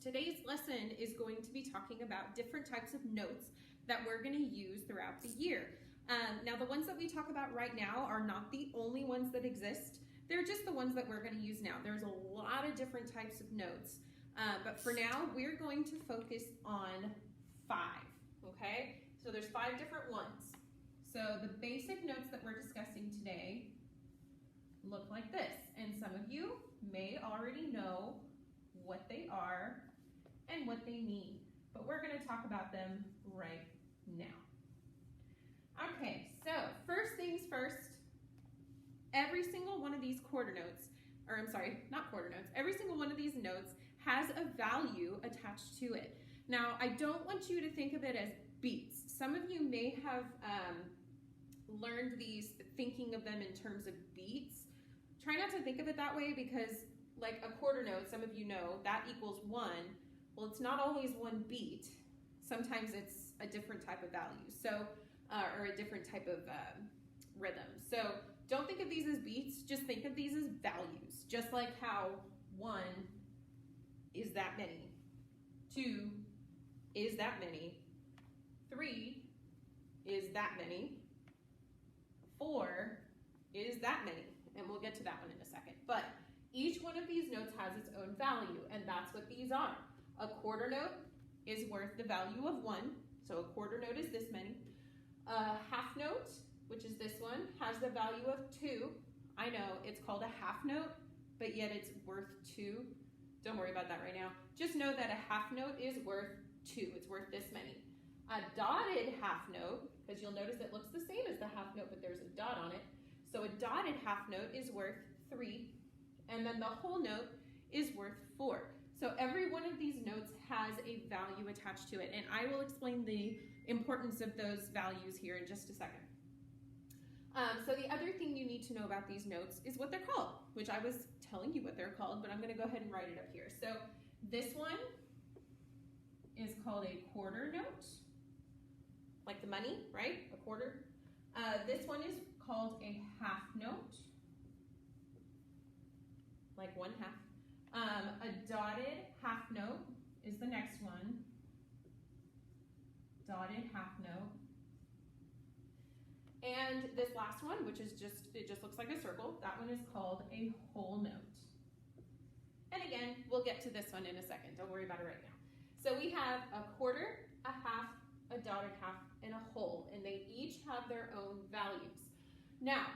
Today's lesson is going to be talking about different types of notes that we're going to use throughout the year. Now, the ones that we talk about right now are not the only ones that exist. They're just the ones that we're going to use now. There's a lot of different types of notes, but for now, we're going to focus on 5, okay? So there's 5 different ones. So the basic notes that we're discussing today look like this, and some of you may already know what they are and what they mean, but we're going to talk about them right now. Okay, so first things first, every single one of these every single one of these notes has a value attached to it. Now, I don't want you to think of it as beats. Some of you may have learned these thinking of them in terms of beats. Try not to think of it that way, because like a quarter note, some of you know, that equals 1. Well, it's not always 1 beat. Sometimes it's a different type of value, so or a different type of rhythm. So don't think of these as beats, just think of these as values. Just like how 1 is that many, 2 is that many, 3 is that many, 4 is that many, and we'll get to that one in a second. But each one of these notes has its own value, and that's what these are. A quarter note is worth the value of 1, so a quarter note is this many. A half note, which is this one, has the value of 2. I know, it's called a half note, but yet it's worth 2. Don't worry about that right now. Just know that a half note is worth 2. It's worth this many. A dotted half note, because you'll notice it looks the same as the half note, but there's a dot on it. So a dotted half note is worth 3, and then the whole note is worth 4. So every one of these notes has a value attached to it, and I will explain the importance of those values here in just a second. So the other thing you need to know about these notes is what they're called, which I was telling you what they're called, but I'm going to go ahead and write it up here. So this one is called a quarter note, like the money, right? A quarter. This one is called a half note, like 1/2. A dotted half note is the next one. Dotted half note. And this last one, which is it just looks like a circle, that one is called a whole note. And again, we'll get to this one in a second. Don't worry about it right now. So we have a quarter, a half, a dotted half, and a whole, and they each have their own values. Now,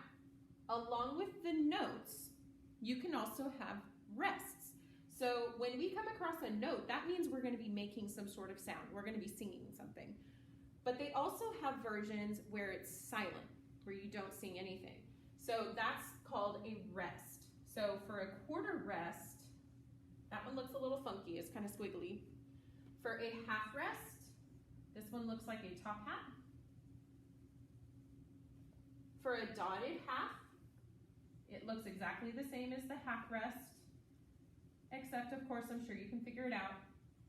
along with the notes, you can also have rests. So when we come across a note, that means we're going to be making some sort of sound. We're going to be singing something. But they also have versions where it's silent, where you don't sing anything. So that's called a rest. So for a quarter rest, that one looks a little funky. It's kind of squiggly. For a half rest, this one looks like a top hat. For a dotted half, it looks exactly the same as the half rest, except of course, I'm sure you can figure it out.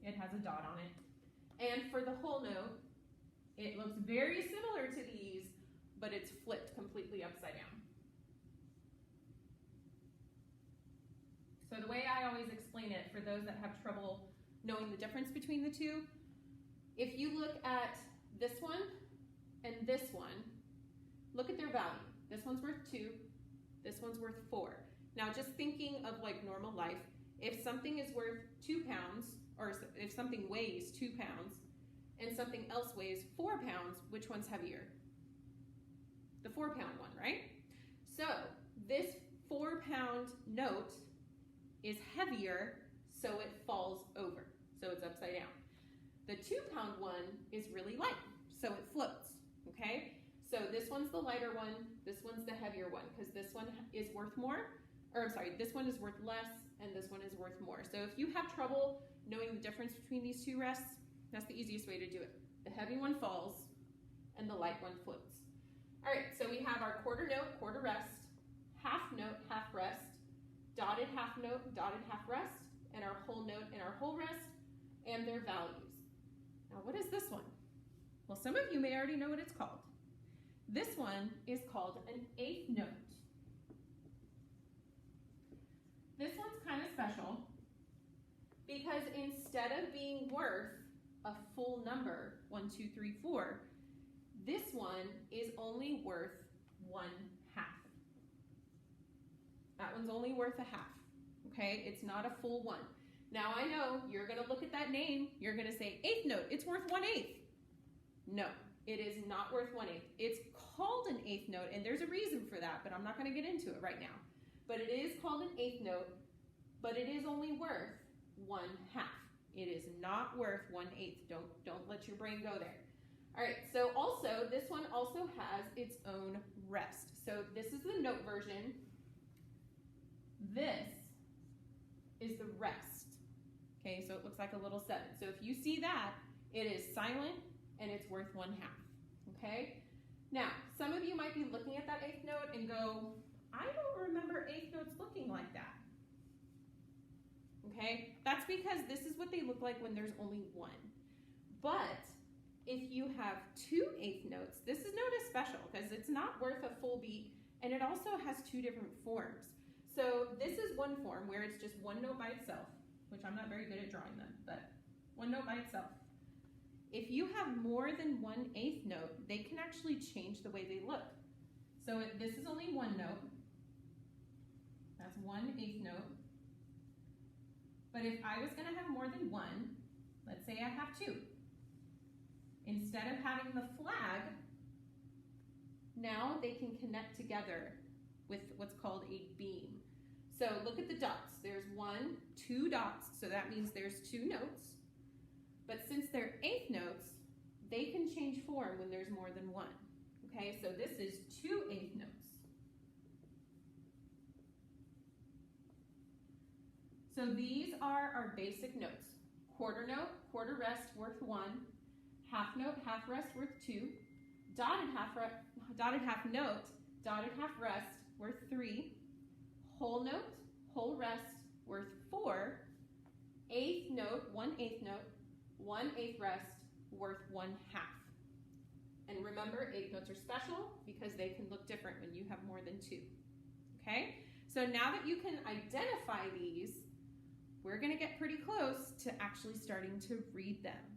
It has a dot on it. And for the whole note, it looks very similar to these, but it's flipped completely upside down. So the way I always explain it, for those that have trouble knowing the difference between the two, if you look at this one and this one, look at their value. This one's worth 2, this one's worth 4. Now just thinking of like normal life, if something is worth 2 pounds, or if something weighs 2 pounds, and something else weighs 4 pounds, which one's heavier? The 4-pound one, right? So this 4-pound note is heavier, so it falls over, so it's upside down. The 2-pound one is really light, so it floats, okay? So this one's the lighter one, this one's the heavier one, because this one is worth more, or I'm sorry, this one is worth less, and this one is worth more. So if you have trouble knowing the difference between these two rests, that's the easiest way to do it. The heavy one falls, and the light one floats. All right, so we have our quarter note, quarter rest, half note, half rest, dotted half note, dotted half rest, and our whole note and our whole rest, and their values. Now, what is this one? Well, some of you may already know what it's called. This one is called an eighth note. This one's kind of special Because instead of being worth a full number, 1, 2, 3, 4, this one is only worth 1/2. That one's only worth a half, okay? It's not a full one. Now I know you're gonna look at that name, you're gonna say, eighth note, it's worth 1/8. No, it is not worth 1/8. It's called an eighth note, and there's a reason for that, but I'm not gonna get into it right now. But it is called an eighth note, but it is only worth 1/2. It is not worth 1/8. Don't let your brain go there. All right, so also, this one also has its own rest. So this is the note version. This is the rest. Okay, so it looks like a little 7. So if you see that, it is silent and it's worth 1/2. Okay? Now, some of you might be looking at that eighth note and go, I don't remember eighth notes looking like that. Okay? That's because this is what they look like when there's only one. But if you have 2 eighth notes, this is known as special because it's not worth a full beat, and it also has 2 different forms. So this is one form where it's just one note by itself, which I'm not very good at drawing them, but one note by itself. If you have more than 1 eighth note, they can actually change the way they look. So this is only one note. That's 1 eighth note. But if I was going to have more than one, let's say I have 2. Instead of having the flag, now they can connect together with what's called a beam. So look at the dots. There's 1, 2 dots, so that means there's 2 notes. But since they're eighth notes, they can change form when there's more than 1. Okay, so this is 2 eighth notes. So these are our basic notes. Quarter note, quarter rest, worth 1. Half note, half rest, worth 2. Dotted half note, dotted half rest, worth 3. Whole note, whole rest, worth 4. Eighth note, 1 eighth note, 1 eighth rest, worth 1/2. And remember, eighth notes are special because they can look different when you have more than 2. Okay? So now that you can identify these, we're going to get pretty close to actually starting to read them.